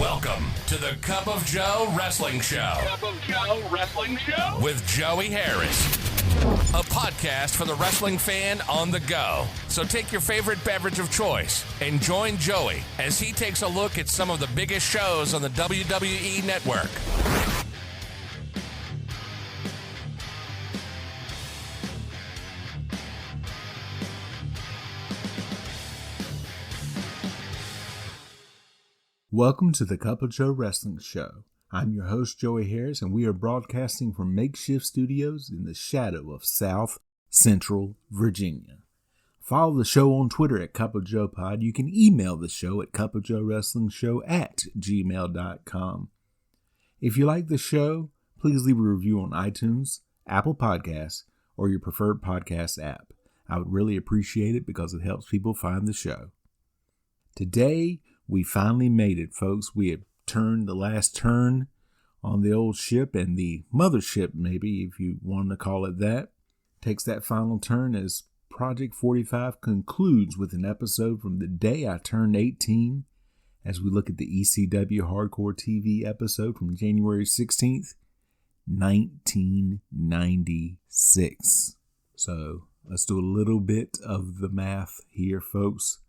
Welcome to the Cup of Joe Wrestling Show. Cup of Joe Wrestling Show? With Joey Harris. A podcast for the wrestling fan on the go. So take your favorite beverage of choice and join Joey as he takes a look at some of the biggest shows on the WWE Network. Welcome to the Cup of Joe Wrestling Show. I'm your host, Joey Harris, and we are broadcasting from makeshift studios in the shadow of South Central Virginia. Follow the show on Twitter at Cup of Joe Pod. You can email the show at cupofjoewrestlingshow@gmail.com. If you like the show, please leave a review on iTunes, Apple Podcasts, or your preferred podcast app. I would really appreciate it because it helps people find the show. Today, we finally made it, folks. We have turned the last turn on the old ship, and the mothership, maybe, if you want to call it that, takes that final turn as Project 45 concludes with an episode from the day I turned 18, as we look at the ECW Hardcore TV episode from January 16th, 1996. So let's do a little bit of the math here, folks.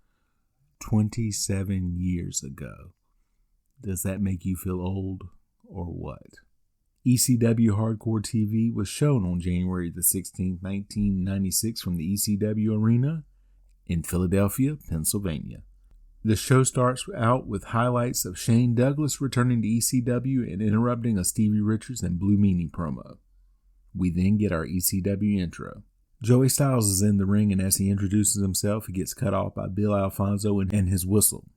27 years ago. Does that make you feel old or what? ECW Hardcore TV was shown on January the 16th, 1996 from the ECW Arena in Philadelphia, Pennsylvania. The show starts out with highlights of Shane Douglas returning to ECW and interrupting a Stevie Richards and Blue Meanie promo. We then get our ECW intro. Joey Styles is in the ring, and as he introduces himself, he gets cut off by Bill Alfonso and his whistle.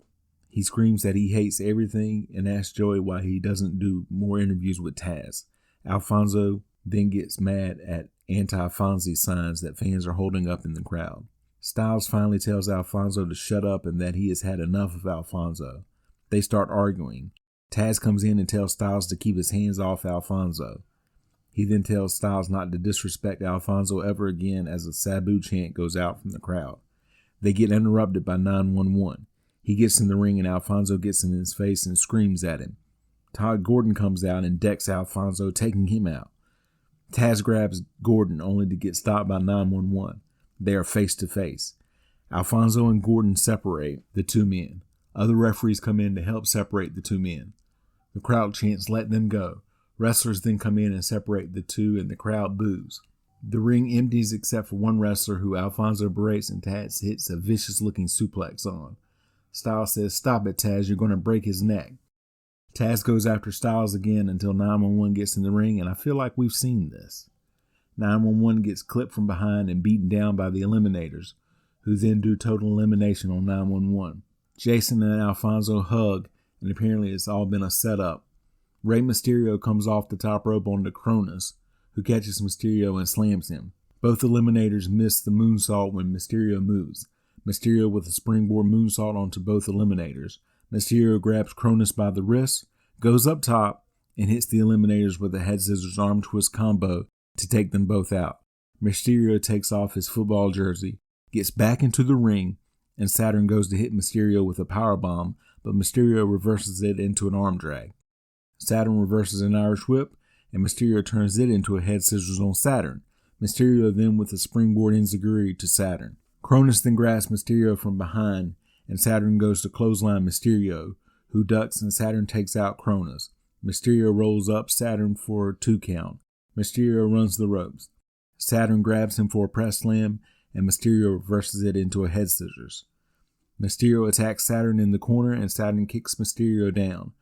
He screams that he hates everything and asks Joey why he doesn't do more interviews with Taz. Alfonso then gets mad at anti-Fonzie signs that fans are holding up in the crowd. Styles finally tells Alfonso to shut up and that he has had enough of Alfonso. They start arguing. Taz comes in and tells Styles to keep his hands off Alfonso. He then tells Styles not to disrespect Alfonso ever again as a Sabu chant goes out from the crowd. They get interrupted by 911. He gets in the ring and Alfonso gets in his face and screams at him. Todd Gordon comes out and decks Alfonso, taking him out. Taz grabs Gordon only to get stopped by 911. They are face to face. Alfonso and Gordon separate the two men. Other referees come in to help separate the two men. The crowd chants, "Let them go." Wrestlers then come in and separate the two, and the crowd boos. The ring empties except for one wrestler who Alfonso berates and Taz hits a vicious-looking suplex on. Styles says, "Stop it, Taz, you're going to break his neck." Taz goes after Styles again until 911 gets in the ring, and I feel like we've seen this. 911 gets clipped from behind and beaten down by the Eliminators, who then do total elimination on 911. Jason and Alfonso hug, and apparently it's all been a setup. Rey Mysterio comes off the top rope onto Cronus, who catches Mysterio and slams him. Both Eliminators miss the moonsault when Mysterio moves. Mysterio with a springboard moonsault onto both Eliminators. Mysterio grabs Cronus by the wrist, goes up top, and hits the Eliminators with a head scissors arm twist combo to take them both out. Mysterio takes off his football jersey, gets back into the ring, and Saturn goes to hit Mysterio with a powerbomb, but Mysterio reverses it into an arm drag. Saturn reverses an Irish whip, and Mysterio turns it into a head scissors on Saturn. Mysterio then with a springboard enziguri to Saturn. Cronus then grabs Mysterio from behind, and Saturn goes to clothesline Mysterio, who ducks and Saturn takes out Cronus. Mysterio rolls up Saturn for a 2 count. Mysterio runs the ropes. Saturn grabs him for a press slam, and Mysterio reverses it into a head scissors. Mysterio attacks Saturn in the corner, and Saturn kicks Mysterio down.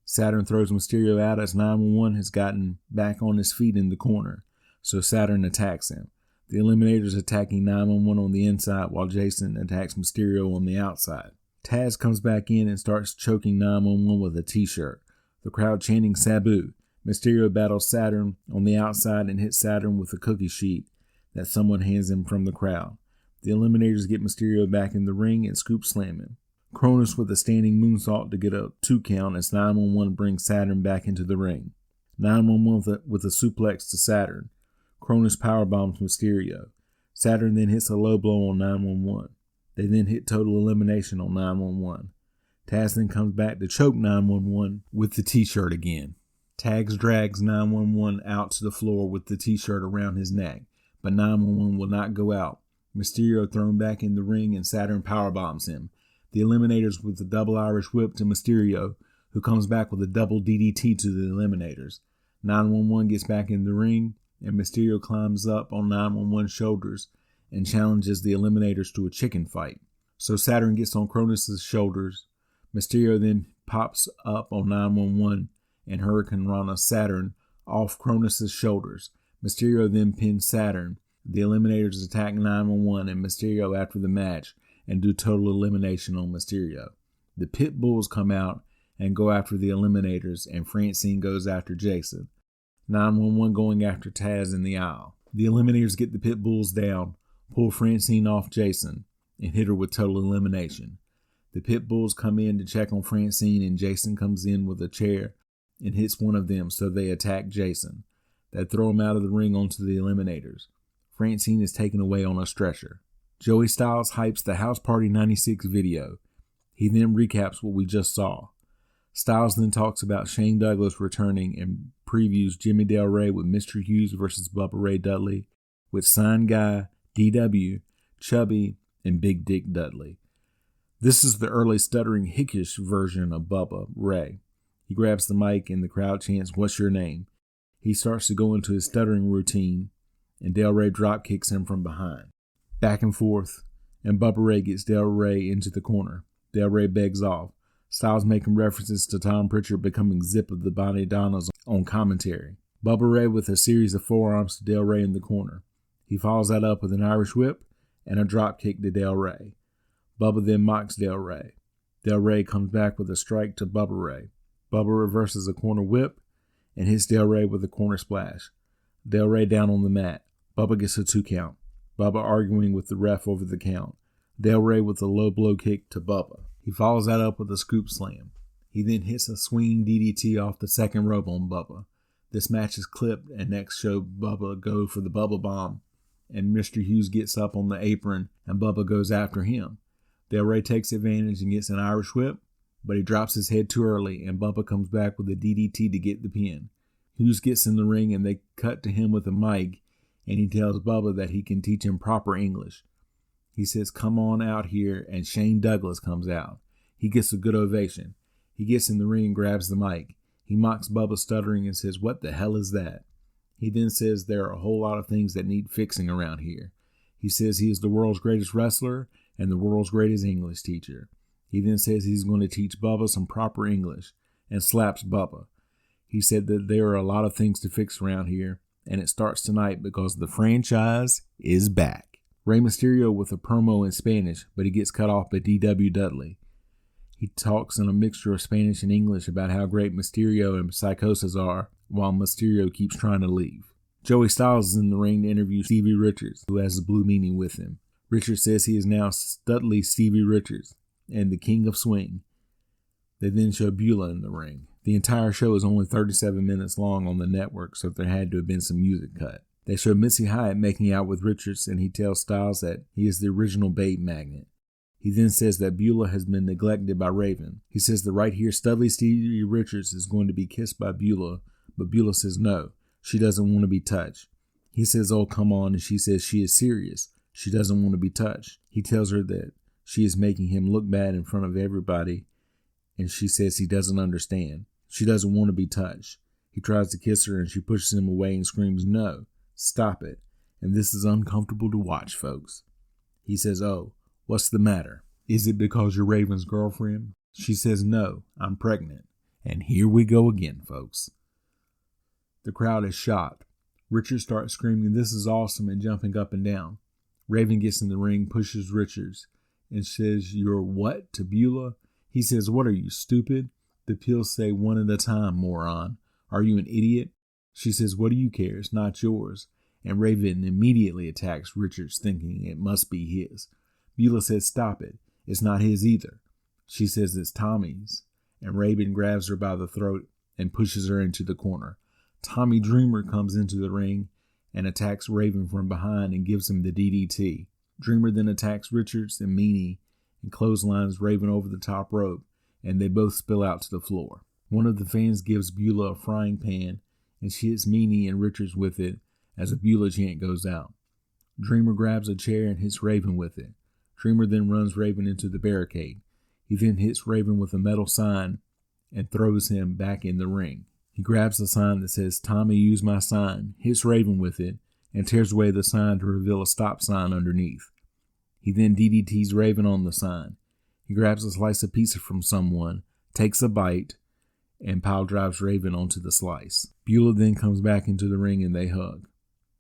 Saturn throws Mysterio out as 911 has gotten back on his feet in the corner, so Saturn attacks him. The Eliminators attacking 911 on the inside while Jason attacks Mysterio on the outside. Taz comes back in and starts choking 911 with a t-shirt. The crowd chanting Sabu. Mysterio battles Saturn on the outside and hits Saturn with a cookie sheet that someone hands him from the crowd. The Eliminators get Mysterio back in the ring and scoop slam him. Cronus with a standing moonsault to get a 2 count as 911 brings Saturn back into the ring. 911 with a suplex to Saturn. Cronus powerbombs Mysterio. Saturn then hits a low blow on 911. They then hit total elimination on 911. Taz then comes back to choke 911 with the t-shirt again. Taz drags 911 out to the floor with the t-shirt around his neck, but 911 will not go out. Mysterio thrown back in the ring and Saturn powerbombs him. The Eliminators with the double Irish whip to Mysterio, who comes back with a double DDT to the Eliminators. 911 gets back in the ring, and Mysterio climbs up on 911's shoulders and challenges the Eliminators to a chicken fight. So Saturn gets on Cronus' shoulders. Mysterio then pops up on 911 and Hurricane Rana Saturn off Cronus' shoulders. Mysterio then pins Saturn. The Eliminators attack 911 and Mysterio after the match and do total elimination on Mysterio. The Pit Bulls come out and go after the Eliminators, and Francine goes after Jason. 911 going after Taz in the aisle. The Eliminators get the Pit Bulls down, pull Francine off Jason, and hit her with total elimination. The Pit Bulls come in to check on Francine, and Jason comes in with a chair and hits one of them, so they attack Jason. They throw him out of the ring onto the Eliminators. Francine is taken away on a stretcher. Joey Styles hypes the House Party 96 video. He then recaps what we just saw. Styles then talks about Shane Douglas returning and previews Jimmy Del Rey with Mr. Hughes versus Bubba Ray Dudley, with Sign Guy, DW, Chubby, and Big Dick Dudley. This is the early stuttering hickish version of Bubba Ray. He grabs the mic and the crowd chants, "What's your name?" He starts to go into his stuttering routine, and Del Rey drop kicks him from behind. Back and forth, and Bubba Ray gets Del Rey into the corner. Del Rey begs off. Styles making references to Tom Pritchard becoming Zip of the Bonnie Donnas on commentary. Bubba Ray with a series of forearms to Del Rey in the corner. He follows that up with an Irish whip and a drop kick to Del Rey. Bubba then mocks Del Rey. Del Rey comes back with a strike to Bubba Ray. Bubba reverses a corner whip and hits Del Rey with a corner splash. Del Rey down on the mat. Bubba gets a 2 count. Bubba arguing with the ref over the count. Del Rey with a low blow kick to Bubba. He follows that up with a scoop slam. He then hits a swinging DDT off the second rope on Bubba. This match is clipped, and next show Bubba go for the Bubba Bomb, and Mr. Hughes gets up on the apron, and Bubba goes after him. Del Rey takes advantage and gets an Irish whip, but he drops his head too early, and Bubba comes back with a DDT to get the pin. Hughes gets in the ring, and they cut to him with a mic, and he tells Bubba that he can teach him proper English. He says, "Come on out here," and Shane Douglas comes out. He gets a good ovation. He gets in the ring and grabs the mic. He mocks Bubba stuttering and says, "What the hell is that?" He then says there are a whole lot of things that need fixing around here. He says he is the world's greatest wrestler and the world's greatest English teacher. He then says he's going to teach Bubba some proper English and slaps Bubba. He said that there are a lot of things to fix around here, and it starts tonight because the franchise is back. Rey Mysterio with a promo in Spanish, but he gets cut off by DW Dudley. He talks in a mixture of Spanish and English about how great Mysterio and Psychosis are, while Mysterio keeps trying to leave. Joey Styles is in the ring to interview Stevie Richards, who has the Blue Meanie with him. Richards says he is now Studley Stevie Richards and the King of Swing. They then show Beulah in the ring. The entire show is only 37 minutes long on the network, so there had to have been some music cut. They show Missy Hyatt making out with Richards, and he tells Styles that he is the original bait magnet. He then says that Beulah has been neglected by Raven. He says that right here, Studley Stevie Richards is going to be kissed by Beulah, but Beulah says no, she doesn't want to be touched. He says, "Oh, come on," and she says she is serious. She doesn't want to be touched. He tells her that she is making him look bad in front of everybody, and she says he doesn't understand. She doesn't want to be touched. He tries to kiss her, and she pushes him away and screams, "No, stop it." And this is uncomfortable to watch, folks. He says, "Oh, what's the matter? Is it because you're Raven's girlfriend?" She says, "No, I'm pregnant." And here we go again, folks. The crowd is shocked. Richards starts screaming, "This is awesome," and jumping up and down. Raven gets in the ring, pushes Richards, and says, "You're what?" to Beulah. He says, "What are you, stupid?" The pills say, "One at a time, moron. Are you an idiot?" She says, "What do you care? It's not yours." And Raven immediately attacks Richards, thinking it must be his. Beulah says, "Stop it. It's not his either." She says it's Tommy's, and Raven grabs her by the throat and pushes her into the corner. Tommy Dreamer comes into the ring and attacks Raven from behind and gives him the DDT. Dreamer then attacks Richards and Meanie and clotheslines Raven over the top rope, and they both spill out to the floor. One of the fans gives Beulah a frying pan, and she hits Meanie and Richards with it as a Beulah chant goes out. Dreamer grabs a chair and hits Raven with it. Dreamer then runs Raven into the barricade. He then hits Raven with a metal sign and throws him back in the ring. He grabs the sign that says, "Tommy, use my sign," hits Raven with it, and tears away the sign to reveal a stop sign underneath. He then DDTs Raven on the sign. He grabs a slice of pizza from someone, takes a bite, and pile drives Raven onto the slice. Beulah then comes back into the ring and they hug.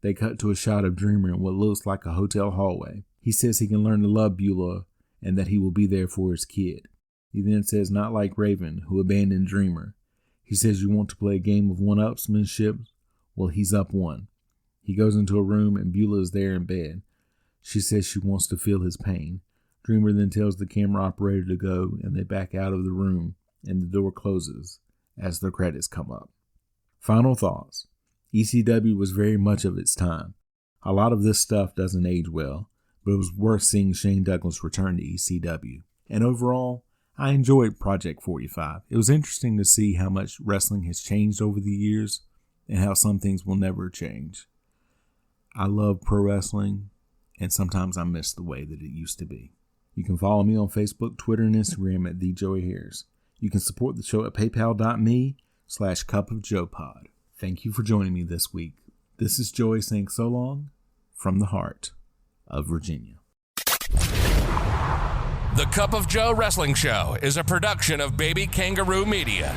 They cut to a shot of Dreamer in what looks like a hotel hallway. He says he can learn to love Beulah and that he will be there for his kid. He then says, not like Raven, who abandoned Dreamer. He says, you want to play a game of one-upsmanship? Well, he's up one. He goes into a room and Beulah is there in bed. She says she wants to feel his pain. Dreamer then tells the camera operator to go and they back out of the room and the door closes as the credits come up. Final thoughts. ECW was very much of its time. A lot of this stuff doesn't age well, but it was worth seeing Shane Douglas return to ECW. And overall, I enjoyed Project 45. It was interesting to see how much wrestling has changed over the years and how some things will never change. I love pro wrestling, and sometimes I miss the way that it used to be. You can follow me on Facebook, Twitter, and Instagram at TheJoeyHairs. You can support the show at paypal.me/cupofjoepod. Thank you for joining me this week. This is Joey saying so long from the heart of Virginia. The Cup of Joe Wrestling Show is a production of Baby Kangaroo Media.